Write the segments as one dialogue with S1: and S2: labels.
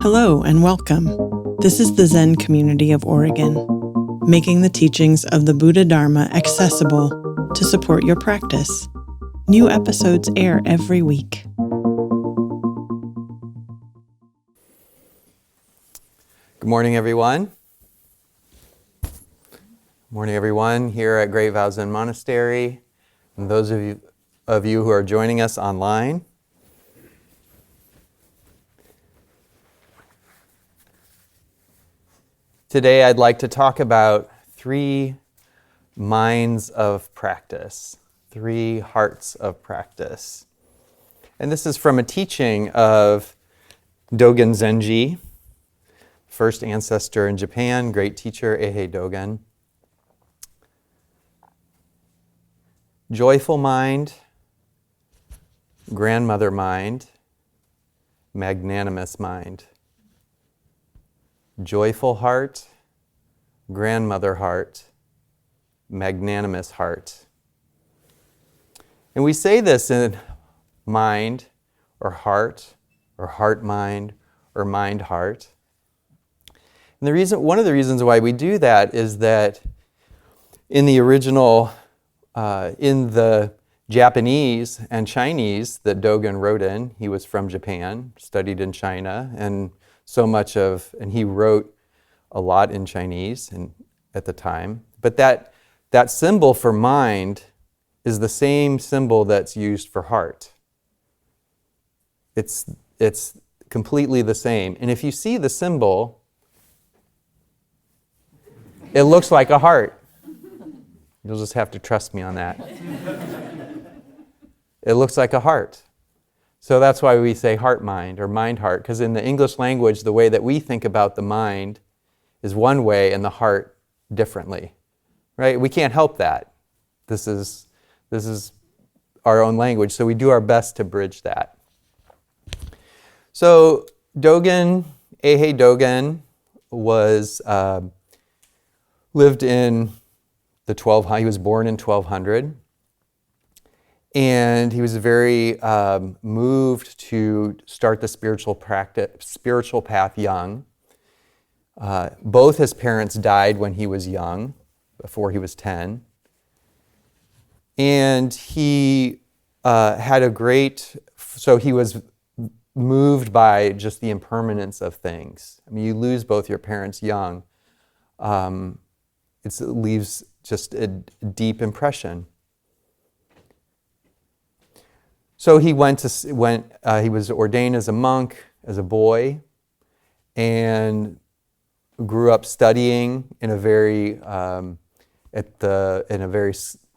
S1: Hello and welcome. This is the Zen community of Oregon, making the teachings of the Buddha Dharma accessible to support your practice. New episodes air every week.
S2: Good morning, everyone. Good morning, everyone, here at Great Vow Zen Monastery, and those of you who are joining us online. Today, I'd like to talk about 3 minds of practice, 3 hearts of practice. And this is from a teaching of Dogen Zenji, first ancestor in Japan, great teacher, Dogen. Joyful mind, grandmother mind, magnanimous mind. Joyful heart, grandmother heart, magnanimous heart. And we say this in mind or heart mind or mind heart. And one of the reasons why we do that is that in the original, in the Japanese and Chinese that Dogen wrote in, he was from Japan, studied in China, and he wrote a lot in Chinese at the time. But that symbol for mind is the same symbol that's used for heart. It's completely the same. And if you see the symbol, it looks like a heart. You'll just have to trust me on that. It looks like a heart. So that's why we say heart-mind or mind-heart, because in the English language, the way that we think about the mind is one way and the heart differently, right? We can't help that. This is our own language, so we do our best to bridge that. So Dogen, Dogen, lived in he was born in 1200. And he was very moved to start the spiritual path young. Both his parents died when he was young, before he was 10. And he so he was moved by just the impermanence of things. I mean, you lose both your parents young. It leaves just a deep impression. So he he was ordained as a monk as a boy, and grew up studying in a very kind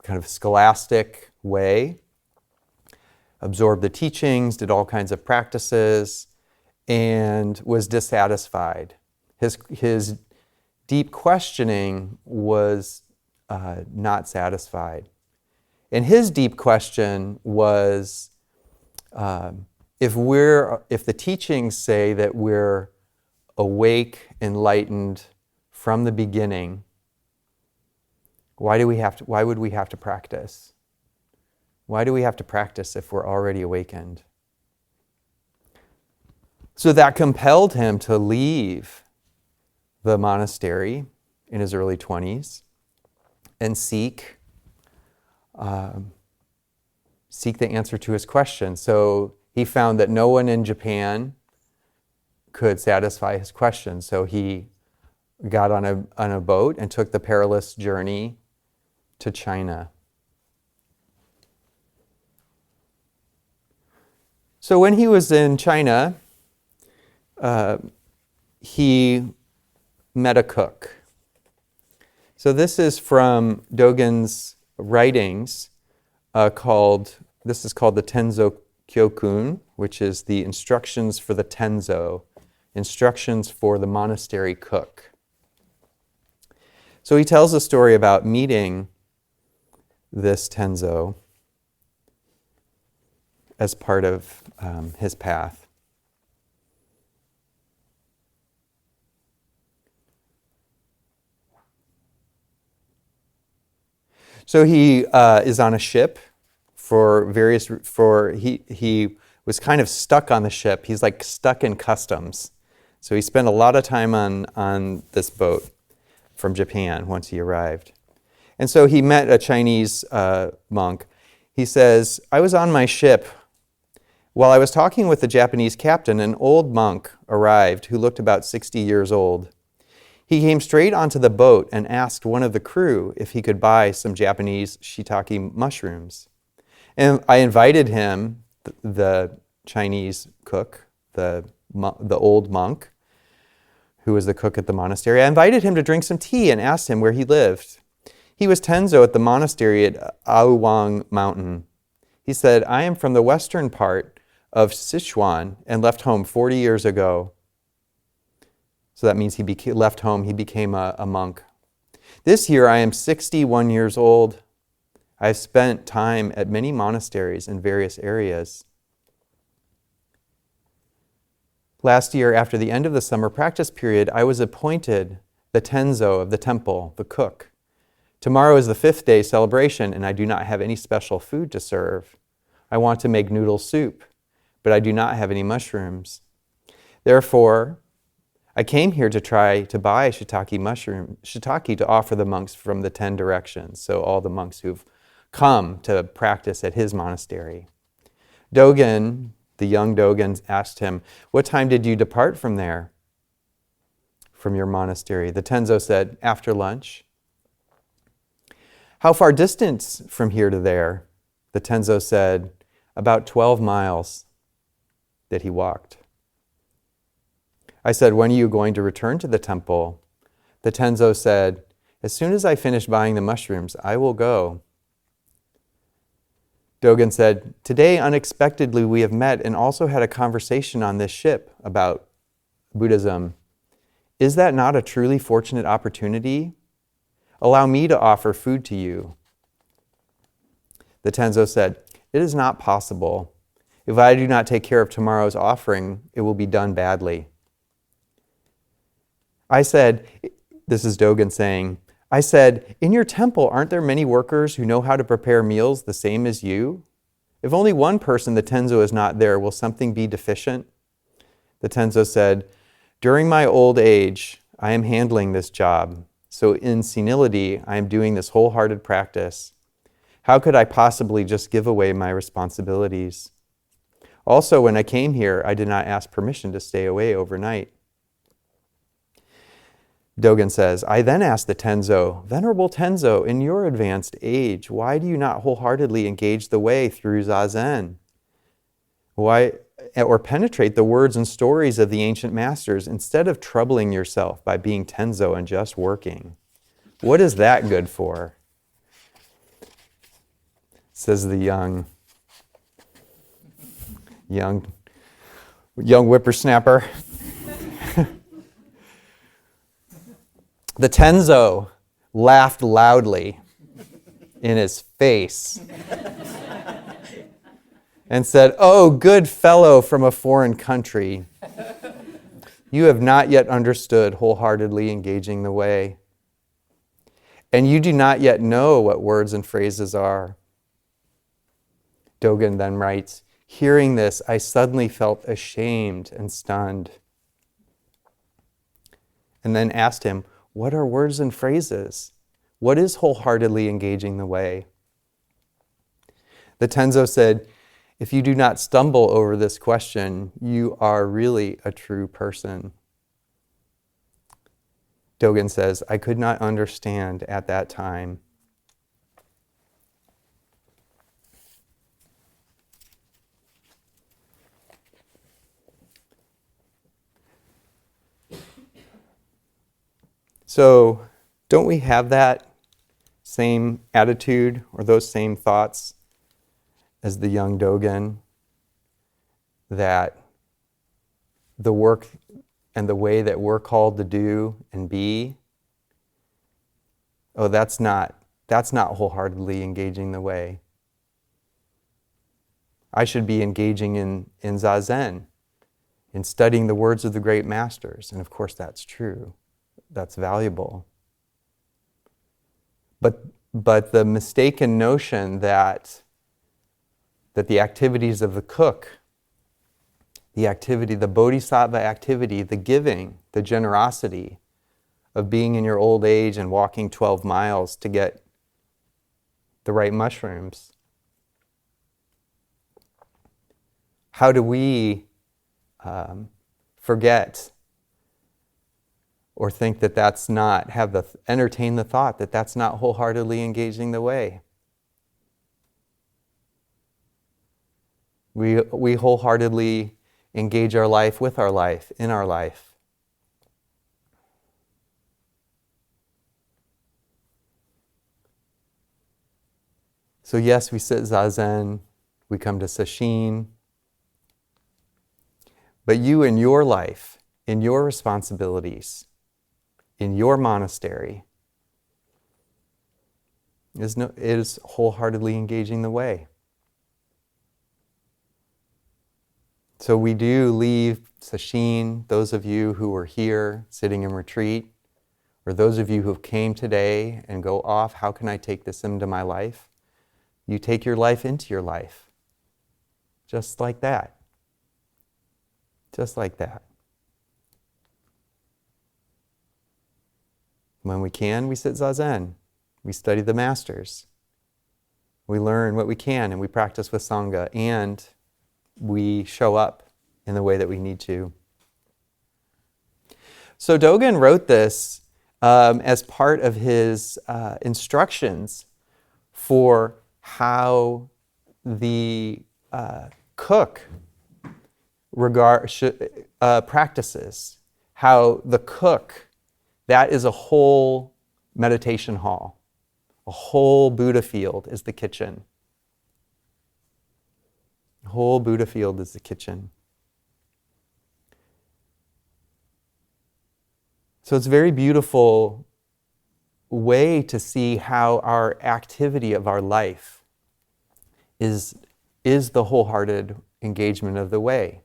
S2: of scholastic way. Absorbed the teachings, did all kinds of practices, and was dissatisfied. His deep questioning was not satisfied. And his deep question was, if the teachings say that we're awake, enlightened from the beginning, why would we have to practice? Why do we have to practice if we're already awakened? So that compelled him to leave the monastery in his early 20s and seek the answer to his question. So he found that no one in Japan could satisfy his question. So he got on a boat and took the perilous journey to China. So when he was in China, he met a cook. So this is from Dogen's writings, this is called the Tenzo Kyokun, which is the instructions for the Tenzo, instructions for the monastery cook. So he tells a story about meeting this Tenzo as part of his path. So he is on a ship he was kind of stuck on the ship. He's like stuck in customs. So he spent a lot of time on this boat from Japan once he arrived. And so he met a Chinese monk. He says, I was on my ship. While I was talking with the Japanese captain, an old monk arrived who looked about 60 years old. He came straight onto the boat and asked one of the crew if he could buy some Japanese shiitake mushrooms. And I invited him, the Chinese cook, the old monk, who was the cook at the monastery. I invited him to drink some tea and asked him where he lived. He was Tenzo at the monastery at Aowang Mountain. He said, I am from the western part of Sichuan and left home 40 years ago. So that means he left home, he became a monk. This year I am 61 years old. I have spent time at many monasteries in various areas. Last year, after the end of the summer practice period, I was appointed the Tenzo of the temple, the cook. Tomorrow is the 5th day celebration, and I do not have any special food to serve. I want to make noodle soup, but I do not have any mushrooms. Therefore, I came here to try to buy shiitake to offer the monks from the 10 directions, so all the monks who've come to practice at his monastery. Dogen, the young Dogen, asked him, what time did you depart from there, from your monastery? The Tenzo said, after lunch. How far distance from here to there? The Tenzo said, about 12 miles that he walked. I said, when are you going to return to the temple? The Tenzo said, as soon as I finish buying the mushrooms, I will go. Dogen said, today unexpectedly we have met and also had a conversation on this ship about Buddhism. Is that not a truly fortunate opportunity? Allow me to offer food to you. The Tenzo said, it is not possible. If I do not take care of tomorrow's offering, it will be done badly. I said, this is Dogen saying, I said, in your temple, aren't there many workers who know how to prepare meals the same as you? If only one person, the Tenzo, is not there, will something be deficient? The Tenzo said, during my old age, I am handling this job. So in senility, I am doing this wholehearted practice. How could I possibly just give away my responsibilities? Also, when I came here, I did not ask permission to stay away overnight. Dogen says, I then asked the Tenzo, Venerable Tenzo, in your advanced age, why do you not wholeheartedly engage the way through Zazen? Why, or penetrate the words and stories of the ancient masters instead of troubling yourself by being Tenzo and just working? What is that good for? Says the young whippersnapper. The Tenzo laughed loudly in his face and said, oh, good fellow from a foreign country, you have not yet understood wholeheartedly engaging the way, and you do not yet know what words and phrases are. Dogen then writes, hearing this, I suddenly felt ashamed and stunned, and then asked him, what are words and phrases? What is wholeheartedly engaging the way? The Tenzo said, if you do not stumble over this question, you are really a true person. Dogen says, I could not understand at that time. So, don't we have that same attitude or those same thoughts as the young Dogen? That the work and the way that we're called to do and be, oh, that's not wholeheartedly engaging the way. I should be engaging in Zazen, in studying the words of the great masters. And of course that's true. That's valuable. But the mistaken notion that the activities of the cook the activity, the bodhisattva activity, the giving, the generosity of being in your old age and walking 12 miles to get the right mushrooms. How do we forget or think that that's not, entertain the thought that that's not wholeheartedly engaging the way? We wholeheartedly engage our life with our life, in our life. So yes, we sit zazen, we come to sesshin, but you in your life, in your responsibilities, in your monastery, is wholeheartedly engaging the way. So we do leave sesshin, those of you who are here sitting in retreat, or those of you who came today and go off, how can I take this into my life? You take your life into your life. Just like that. Just like that. When we can, we sit zazen. We study the masters. We learn what we can and we practice with Sangha, and we show up in the way that we need to. So Dogen wrote this as part of his instructions for how the cook practices. How the cook, that is a whole meditation hall. A whole Buddha field is the kitchen. The whole Buddha field is the kitchen. So it's a very beautiful way to see how our activity of our life is the wholehearted engagement of the way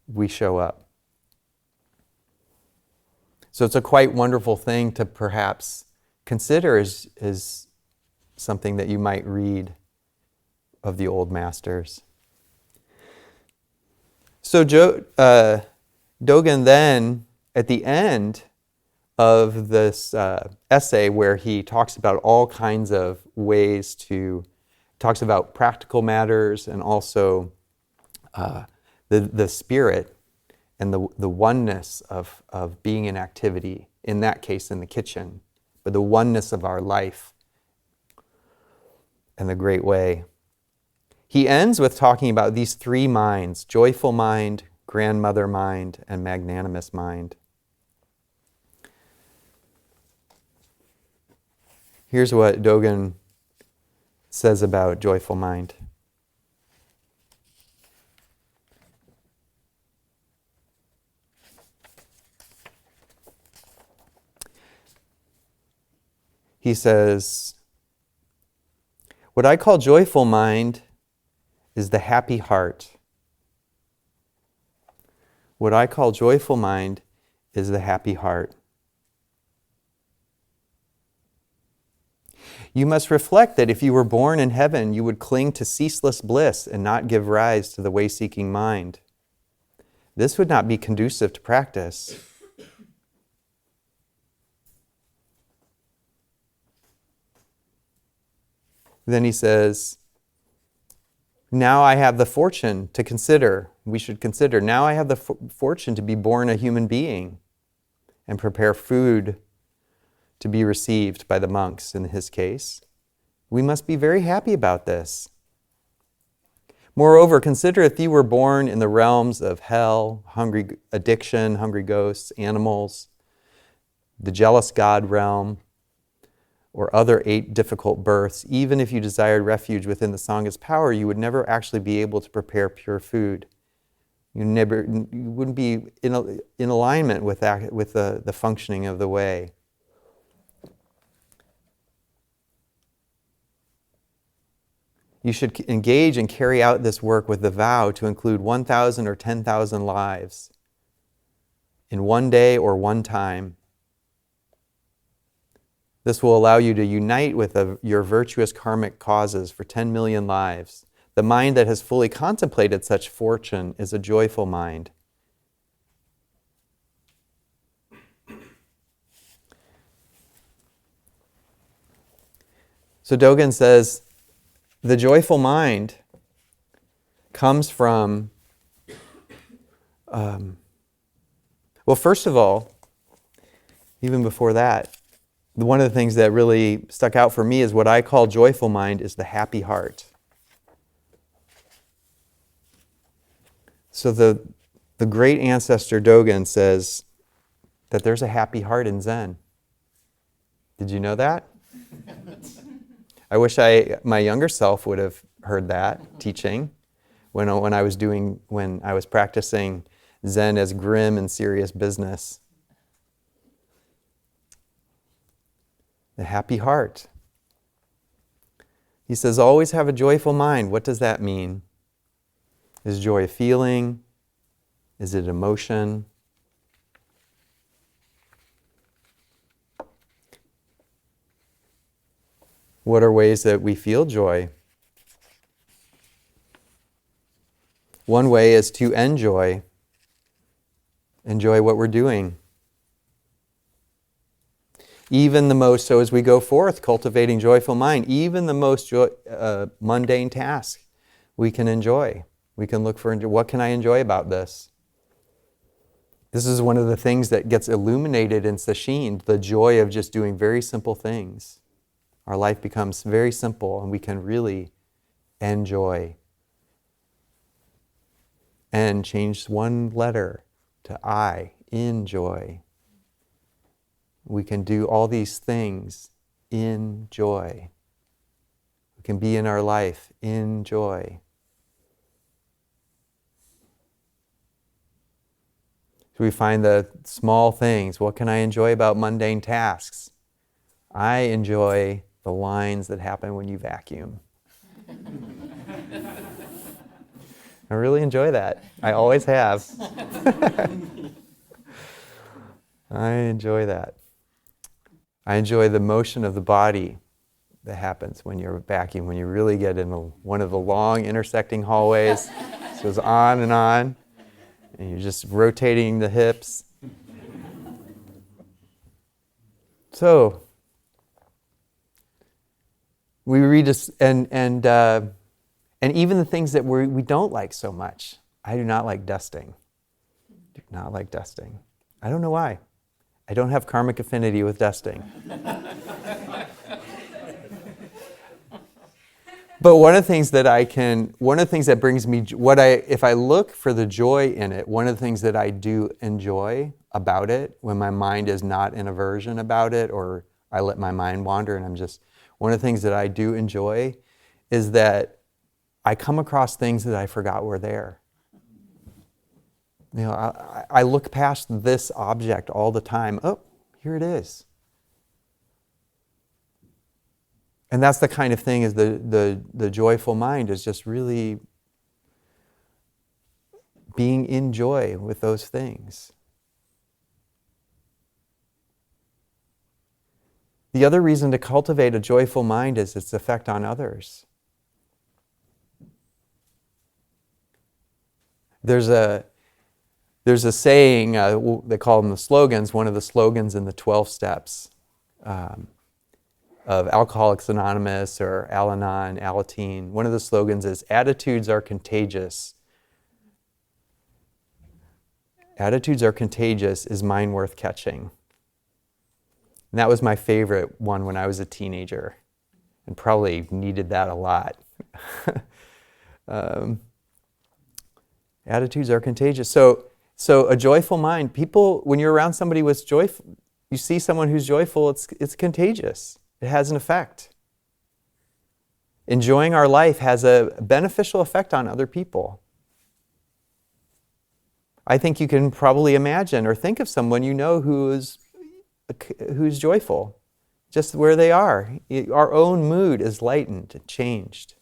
S2: we show up. So it's a quite wonderful thing to perhaps consider as something that you might read of the old masters. So Dogen then, at the end of this essay where he talks about all kinds of ways talks about practical matters and also the spirit and the oneness of being in activity, in that case in the kitchen, but the oneness of our life and the great way. He ends with talking about these three minds: joyful mind, grandmother mind, and magnanimous mind. Here's what Dogen says about joyful mind. He says, what I call joyful mind is the happy heart. What I call joyful mind is the happy heart. You must reflect that if you were born in heaven, you would cling to ceaseless bliss and not give rise to the way-seeking mind. This would not be conducive to practice. Then he says, now I have the fortune to consider, now I have the fortune to be born a human being and prepare food to be received by the monks in his case. We must be very happy about this. Moreover, consider if you were born in the realms of hell, hungry addiction, hungry ghosts, animals, the jealous God realm, or other 8 difficult births, even if you desired refuge within the Sangha's power, you would never actually be able to prepare pure food. You wouldn't be in alignment with the functioning of the way. You should engage and carry out this work with the vow to include 1,000 or 10,000 lives in one day or one time. This will allow you to unite with your virtuous karmic causes for 10 million lives. The mind that has fully contemplated such fortune is a joyful mind. So Dogen says, the joyful mind comes from, well, first of all, even before that, one of the things that really stuck out for me is what I call joyful mind is the happy heart. So the great ancestor Dogen says that there's a happy heart in Zen. Did you know that? I wish my younger self would have heard that teaching when I was practicing Zen as grim and serious business. The happy heart. He says, always have a joyful mind. What does that mean? Is joy a feeling? Is it emotion? What are ways that we feel joy? One way is to enjoy what we're doing. Even the most, so as we go forth, cultivating joyful mind, even the most mundane task we can enjoy. We can look for, what can I enjoy about this? This is one of the things that gets illuminated in Sesshin, the joy of just doing very simple things. Our life becomes very simple and we can really enjoy. And change one letter to I, enjoy. We can do all these things in joy. We can be in our life in joy. So we find the small things. What can I enjoy about mundane tasks? I enjoy the lines that happen when you vacuum. I really enjoy that. I always have. I enjoy that. I enjoy the motion of the body that happens when you're vacuuming, when you really get in one of the long intersecting hallways. It goes on, and you're just rotating the hips. So, we read this, and even the things that we don't like so much. I do not like dusting. Do not like dusting. I don't know why. I don't have karmic affinity with dusting. But one of the things that brings me, if I look for the joy in it, one of the things that I do enjoy about it, when my mind is not in aversion about it, or I let my mind wander and one of the things that I do enjoy is that I come across things that I forgot were there. You know, I look past this object all the time. Oh, here it is. And that's the kind of thing is the joyful mind is just really being in joy with those things. The other reason to cultivate a joyful mind is its effect on others. There's a saying, they call them the slogans, one of the slogans in the 12 steps of Alcoholics Anonymous or Al-Anon, Alateen. One of the slogans is, attitudes are contagious. Attitudes are contagious, is mine worth catching? And that was my favorite one when I was a teenager and probably needed that a lot. Attitudes are contagious. So a joyful mind, people, when you're around somebody who's joyful, you see someone who's joyful, it's contagious. It has an effect. Enjoying our life has a beneficial effect on other people. I think you can probably imagine or think of someone you know who's joyful, just where they are. Our own mood is lightened and changed.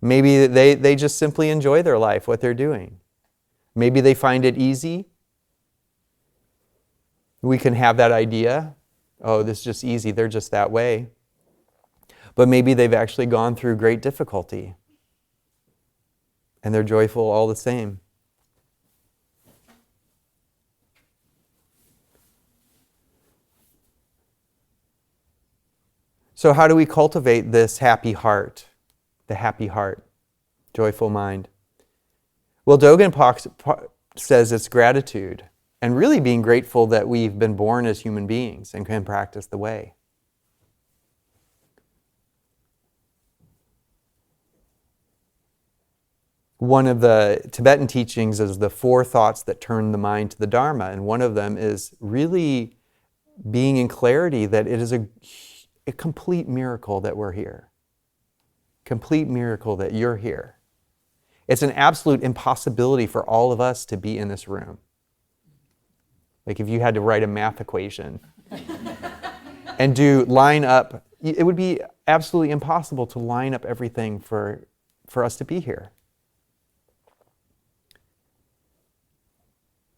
S2: Maybe they just simply enjoy their life, what they're doing. Maybe they find it easy. We can have that idea. Oh, this is just easy. They're just that way. But maybe they've actually gone through great difficulty and they're joyful all the same. So how do we cultivate this happy heart, the happy heart, joyful mind? Well, Dogen says it's gratitude and really being grateful that we've been born as human beings and can practice the way. One of the Tibetan teachings is the 4 thoughts that turn the mind to the Dharma, and one of them is really being in clarity that it is a complete miracle that we're here. Complete miracle that you're here. It's an absolute impossibility for all of us to be in this room. Like if you had to write a math equation and line up, it would be absolutely impossible to line up everything for us to be here.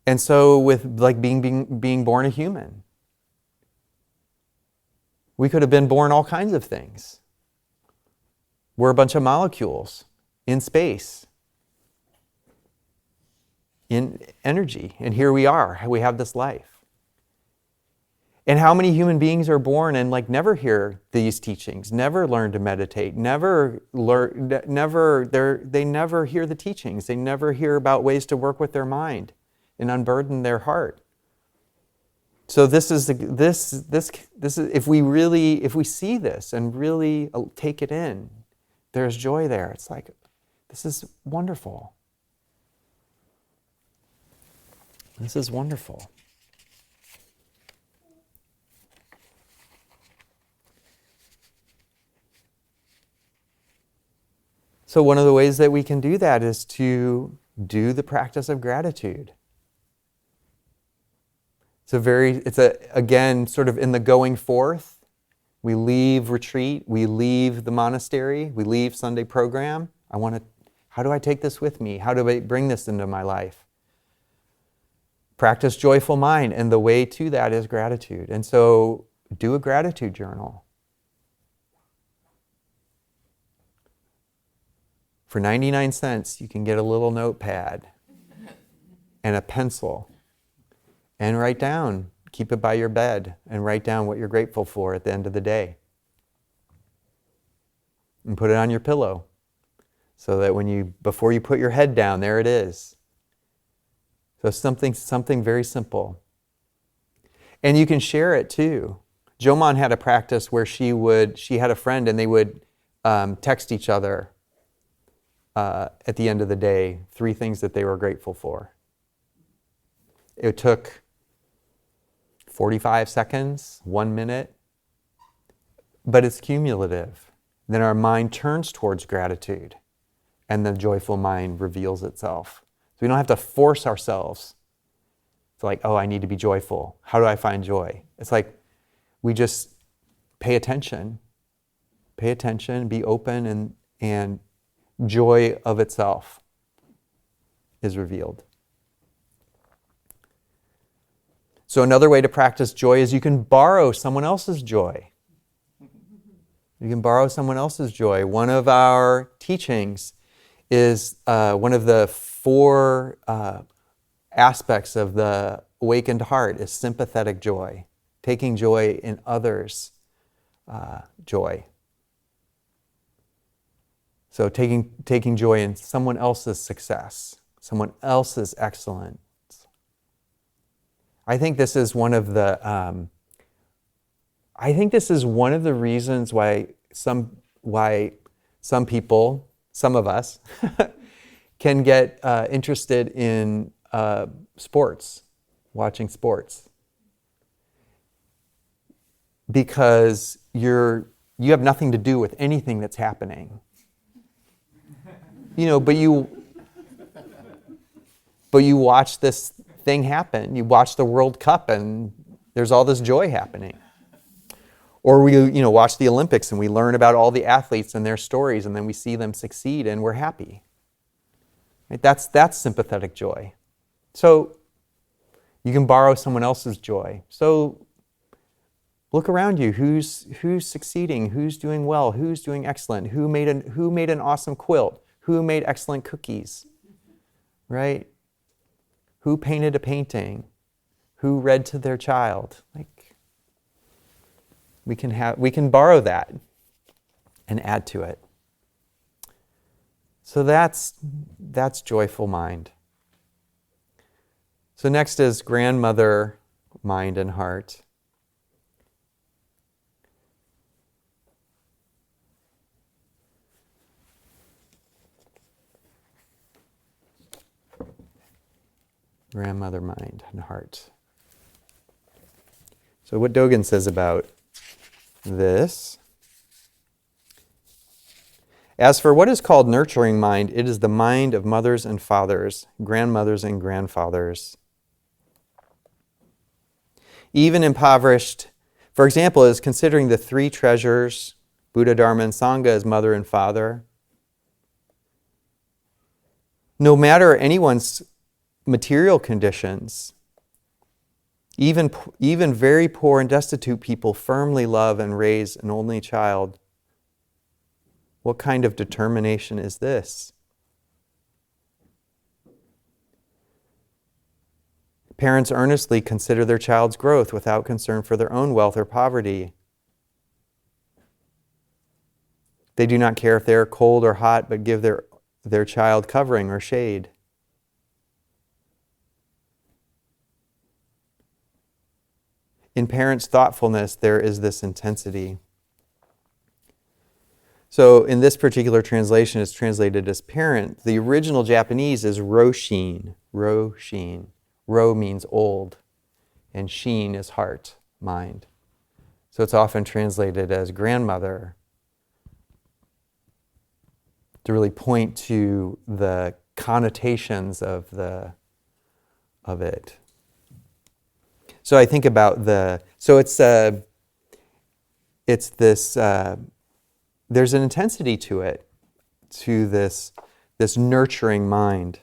S2: And so with like being born a human, we could have been born all kinds of things. We're a bunch of molecules in space, in energy, and here we are. We have this life. And how many human beings are born and like never hear these teachings, never learn to meditate, they never hear the teachings, they never hear about ways to work with their mind and unburden their heart. So this is if we see this and really take it in, there's joy there. It's like, this is wonderful. This is wonderful. So one of the ways that we can do that is to do the practice of gratitude. Again, sort of in the going forth, we leave retreat, we leave the monastery, we leave Sunday program. How do I take this with me? How do I bring this into my life? Practice joyful mind, and the way to that is gratitude. And so do a gratitude journal. For 99 cents, you can get a little notepad and a pencil and write down, keep it by your bed, and write down what you're grateful for at the end of the day. And put it on your pillow so that before you put your head down, there it is. So something very simple. And you can share it too. Jomon had a practice where she had a friend and they would text each other at the end of the day 3 things that they were grateful for. It took 45 seconds, 1 minute, but it's cumulative. Then our mind turns towards gratitude and the joyful mind reveals itself. So we don't have to force ourselves to like, oh, I need to be joyful. How do I find joy? It's like we just pay attention, be open, and joy of itself is revealed. So another way to practice joy is you can borrow someone else's joy. You can borrow someone else's joy. One of our teachings is one of the 4 aspects of the awakened heart is sympathetic joy, taking joy in others' joy. So taking joy in someone else's success, someone else's excellence. I think this is one of the reasons why some people, some of us, can get interested in sports, watching sports, because you have nothing to do with anything that's happening. But you watch this thing happen. You watch the World Cup and there's all this joy happening. Or we watch the Olympics and we learn about all the athletes and their stories, and then we see them succeed and we're happy. Right? That's sympathetic joy. So you can borrow someone else's joy. So Look around you. Who's succeeding? Who's doing well? Who's doing excellent? Who made an awesome quilt? Who made excellent cookies? Right? Who painted a painting? Who read to their child? Like, we can borrow that and add to it. So that's joyful mind. So next is grandmother mind and heart. Grandmother mind and heart. So what Dogen says about this: as for what is called nurturing mind, it is the mind of mothers and fathers, grandmothers and grandfathers. Even impoverished, for example, is considering the three treasures, Buddha, Dharma, and Sangha, as mother and father. No matter anyone's material conditions, even very poor and destitute people firmly love and raise an only child. What kind of determination is this? Parents earnestly consider their child's growth without concern for their own wealth or poverty. They do not care if they are cold or hot, but give their child covering or shade. In parents' thoughtfulness, there is this intensity. So in this particular translation, it's translated as parent. The original Japanese is roshin. Roshin. Ro means old, and shin is heart, mind. So it's often translated as grandmother to really point to the connotations of it. So I think about there's an intensity to it, to this nurturing mind.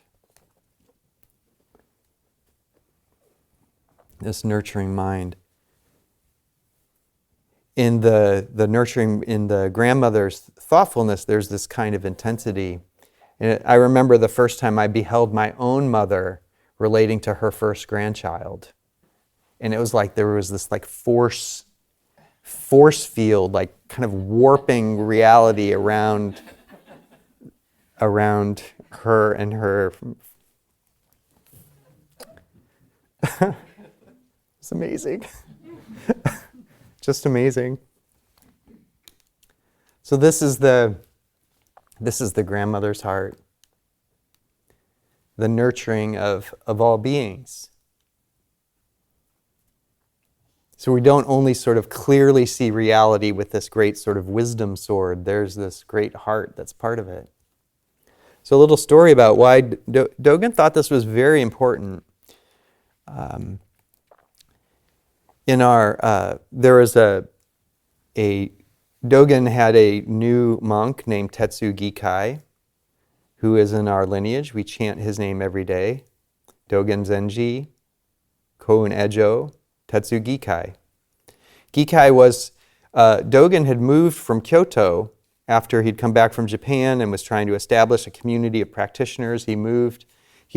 S2: This nurturing mind. In the nurturing, in the grandmother's thoughtfulness, there's this kind of intensity. And I remember the first time I beheld my own mother relating to her first grandchild. And it was like there was this like force field, like kind of warping reality around her and her. It's amazing. Just amazing. So this is the grandmother's heart, the nurturing of all beings. So we don't only sort of clearly see reality with this great sort of wisdom sword. There's this great heart that's part of it. So a little story about why Dogen thought this was very important. There was Dogen had a new monk named Tetsu Gikai, who is in our lineage. We chant his name every day. Dogen Zenji, Koun Ejo, Tetsu Gikai. Gikai was, Dogen had moved from Kyoto after he'd come back from Japan and was trying to establish a community of practitioners. He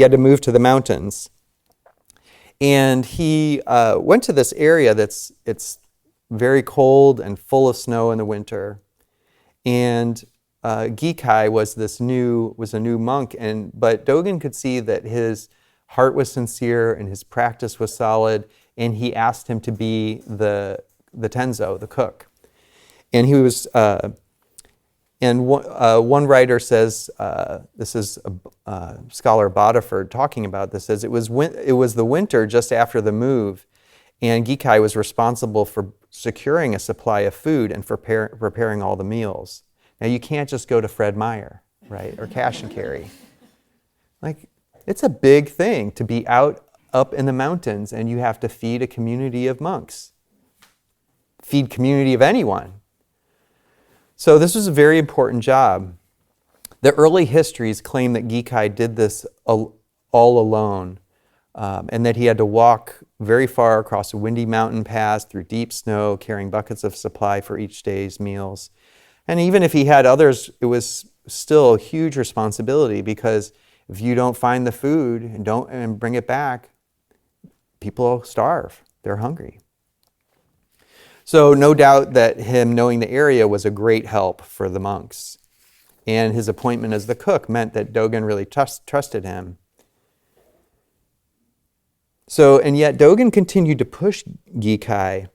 S2: had to move to the mountains. And he went to this area it's very cold and full of snow in the winter. And Gikai was a new monk, but Dogen could see that his heart was sincere and his practice was solid, and he asked him to be the tenzo, the cook. And he was, one writer says, this is scholar Bodiford talking about this, says it was the winter just after the move, and Gikai was responsible for securing a supply of food and for preparing all the meals. Now you can't just go to Fred Meyer, right, or Cash and Carry. Like, it's a big thing to be up in the mountains, and you have to feed a community of monks, feed community of anyone. So this was a very important job. The early histories claim that Gikai did this all alone. and that he had to walk very far across a windy mountain pass through deep snow, carrying buckets of supply for each day's meals. And even if he had others, it was still a huge responsibility, because if you don't find the food and bring it back, people starve. They're hungry. So no doubt that him knowing the area was a great help for the monks. And his appointment as the cook meant that Dogen really trusted him. So, and yet Dogen continued to push Gikai.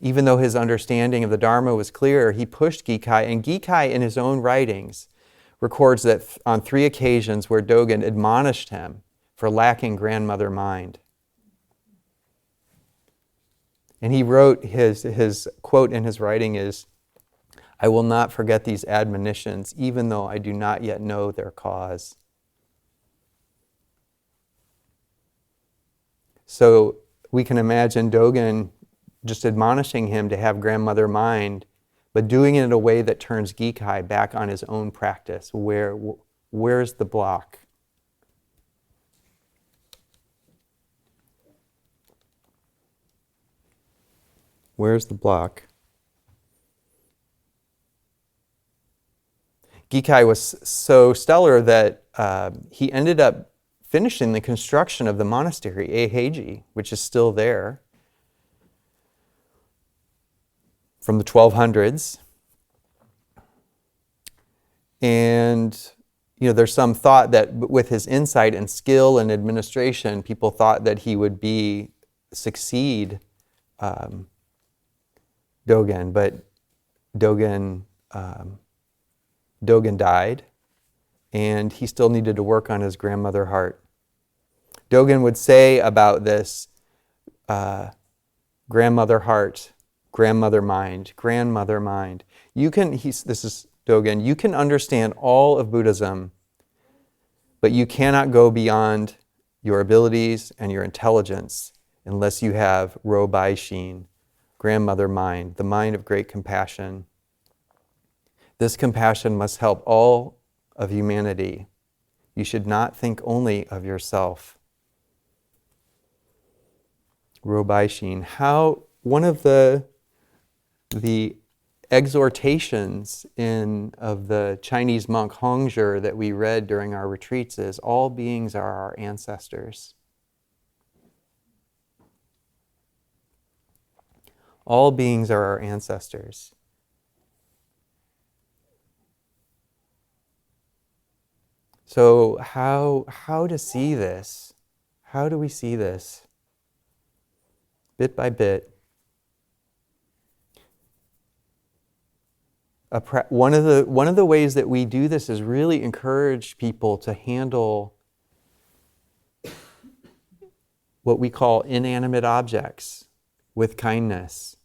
S2: Even though his understanding of the Dharma was clear, he pushed Gikai. And Gikai, in his own writings, records that on 3 occasions where Dogen admonished him for lacking grandmother mind. And he wrote, his quote in his writing is, "I will not forget these admonitions, even though I do not yet know their cause." So we can imagine Dogen just admonishing him to have grandmother mind, but doing it in a way that turns Gikai back on his own practice. Where's the block? Where's the block? Gikai was so stellar that he ended up finishing the construction of the monastery, Eiheiji, which is still there from the 1200s. And there's some thought that with his insight and skill and administration, people thought that he would succeed Dogen, but Dogen died, and he still needed to work on his grandmother heart. Dogen would say about this grandmother heart, grandmother mind, grandmother mind. This is Dogen, you can understand all of Buddhism, but you cannot go beyond your abilities and your intelligence unless you have Ro-Bai-Shin, grandmother mind, the mind of great compassion. This compassion must help all of humanity. You should not think only of yourself. Ro-Bai-Shin. One of the exhortations of the Chinese monk Hongzhi that we read during our retreats is, all beings are our ancestors. All beings are our ancestors. So how to see this? How do we see this? Bit by bit. One of the ways that we do this is really encourage people to handle what we call inanimate objects with kindness.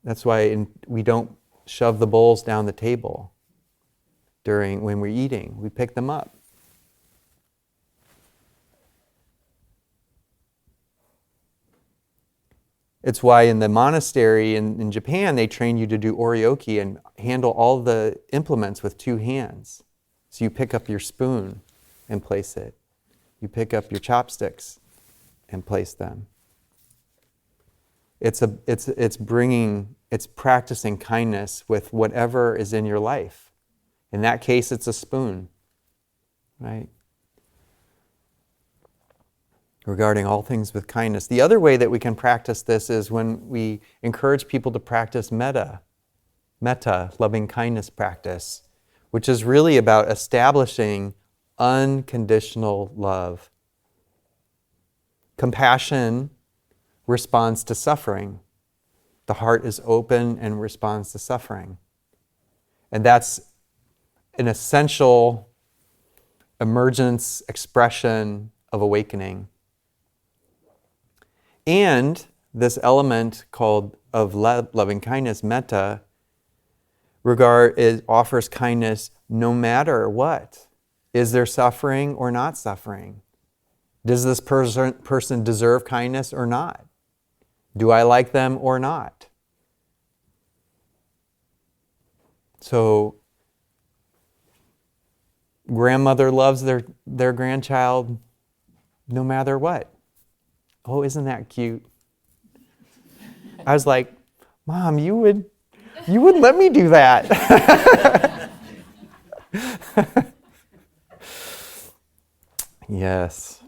S2: That's why we don't shove the bowls down the table when we're eating. We pick them up. It's why in the monastery in Japan, they train you to do oryoki and handle all the implements with 2 hands. So you pick up your spoon and place it. You pick up your chopsticks and place them. It's practicing kindness with whatever is in your life. In that case, it's a spoon, right? Regarding all things with kindness. The other way that we can practice this is when we encourage people to practice metta, loving kindness practice, which is really about establishing unconditional love. Compassion responds to suffering. The heart is open and responds to suffering. And that's an essential emergence, expression of awakening. And this element of loving kindness, metta, offers kindness no matter what. Is there suffering or not suffering? Does this person deserve kindness or not? Do I like them or not? So grandmother loves their grandchild no matter what. Oh, isn't that cute? I was like, Mom, you wouldn't let me do that. Yes.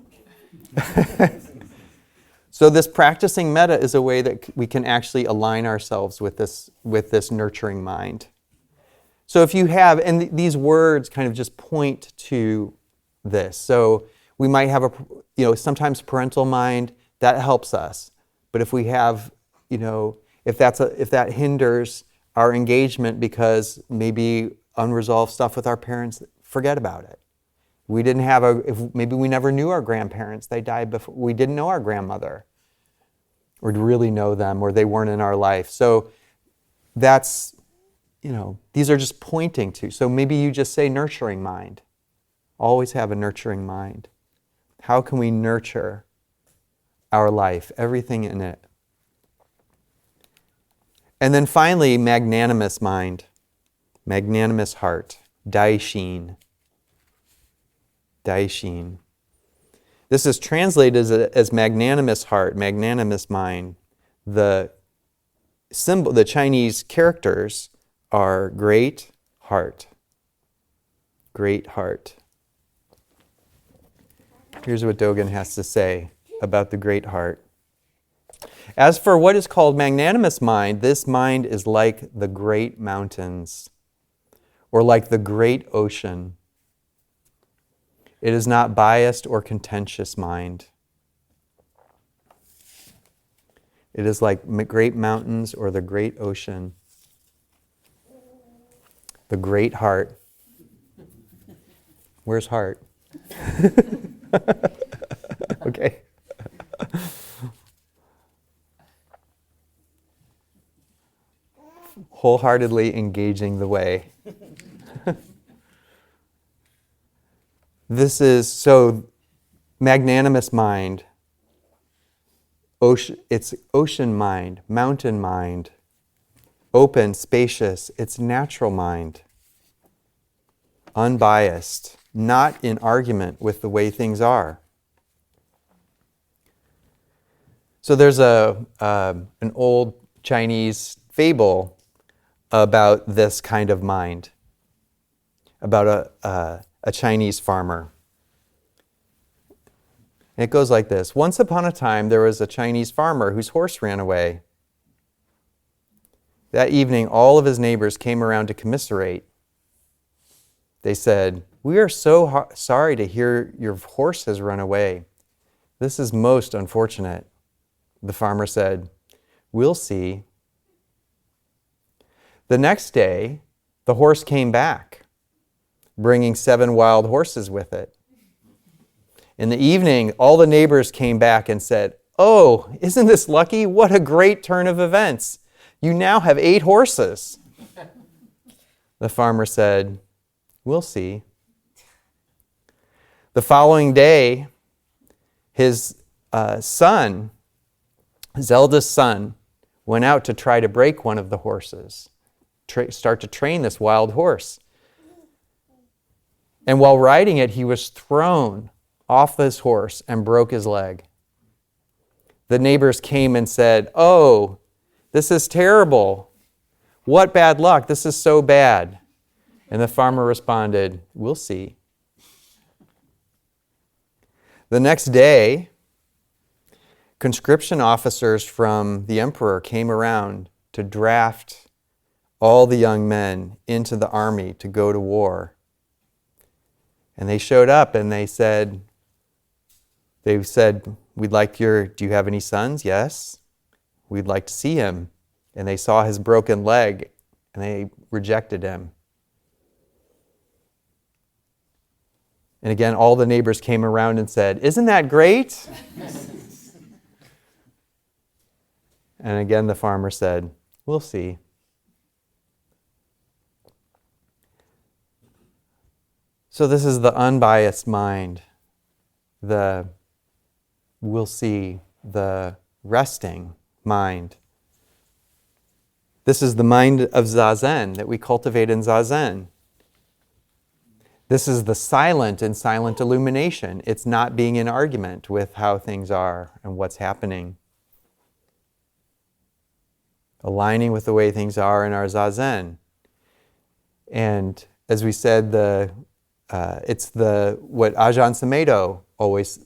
S2: So this practicing metta is a way that we can actually align ourselves with this nurturing mind. So if you have, and these words kind of just point to this. So we might have sometimes parental mind, that helps us. But if we have, if that hinders our engagement because maybe unresolved stuff with our parents, forget about it. We didn't have maybe we never knew our grandparents. They died before. We didn't know our grandmother or really know them, or they weren't in our life. So that's, these are just pointing to. So maybe you just say nurturing mind. Always have a nurturing mind. How can we nurture our life, everything in it? And then finally, magnanimous mind, magnanimous heart, daishin. Daishin. This is translated as magnanimous heart, magnanimous mind. The symbol, the Chinese characters are great heart. Great heart. Here's what Dogen has to say about the great heart. As for what is called magnanimous mind, this mind is like the great mountains, or like the great ocean. It is not biased or contentious mind. It is like great mountains or the great ocean. The great heart. Where's heart? Okay. Wholeheartedly engaging the way. This is so magnanimous mind. It's ocean mind, mountain mind, open, spacious. It's natural mind. Unbiased, not in argument with the way things are. So there's an old Chinese fable about this kind of mind, about a Chinese farmer. And it goes like this. Once upon a time, there was a Chinese farmer whose horse ran away. That evening, all of his neighbors came around to commiserate. They said, "We are so sorry to hear your horse has run away. This is most unfortunate." The farmer said, "We'll see." The next day, the horse came back, bringing 7 wild horses with it. In the evening, all the neighbors came back and said, "Oh, isn't this lucky? What a great turn of events. You now have 8 horses." The farmer said, "We'll see." The following day, his eldest son, went out to try to break one of the horses, start to train this wild horse. And while riding it, he was thrown off his horse and broke his leg. The neighbors came and said, "Oh, this is terrible. What bad luck. This is so bad." And the farmer responded, "We'll see." The next day, conscription officers from the emperor came around to draft all the young men into the army to go to war. And they showed up and they said, "We'd like do you have any sons?" "Yes." "We'd like to see him." And they saw his broken leg and they rejected him. And again, all the neighbors came around and said, "Isn't that great?" And again, the farmer said, "We'll see." So this is the unbiased mind, the we'll see, the resting mind. This is the mind of Zazen that we cultivate in Zazen. This is the silent and silent illumination. It's not being in argument with how things are and what's happening. Aligning with the way things are in our zazen. And as we said, it's what Ajahn Sumedho always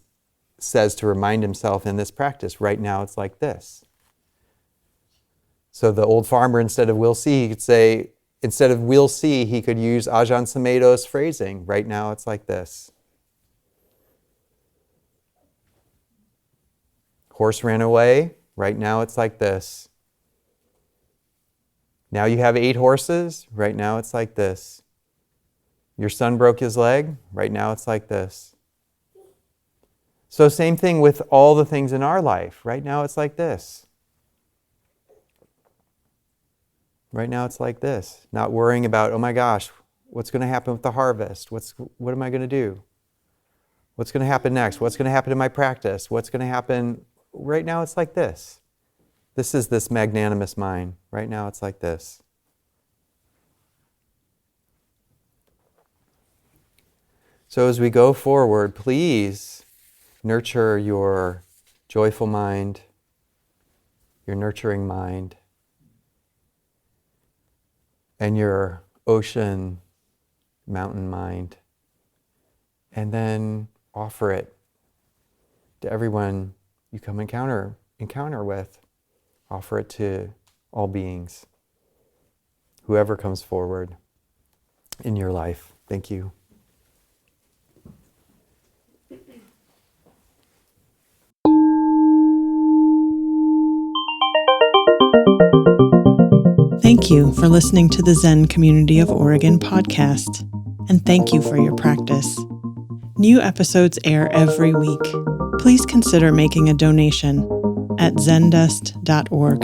S2: says to remind himself in this practice. Right now it's like this. So the old farmer, instead of we'll see, he could say, instead of we'll see, he could use Ajahn Sumedho's phrasing. Right now it's like this. Horse ran away. Right now it's like this. Now you have 8 horses. Right now it's like this. Your son broke his leg. Right now it's like this. So same thing with all the things in our life. Right now it's like this. Right now it's like this. Not worrying about, oh my gosh, what's going to happen with the harvest? What am I going to do? What's going to happen next? What's going to happen to my practice? What's going to happen? Right now it's like this. This is this magnanimous mind. Right now it's like this. So as we go forward, please nurture your joyful mind, your nurturing mind, and your ocean, mountain mind. And then offer it to everyone you come encounter with. Offer it to all beings, whoever comes forward in your life. Thank you.
S1: Thank you for listening to the Zen Community of Oregon podcast, and thank you for your practice. New episodes air every week. Please consider making a donation at zendust.org.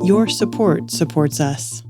S1: Your support supports us.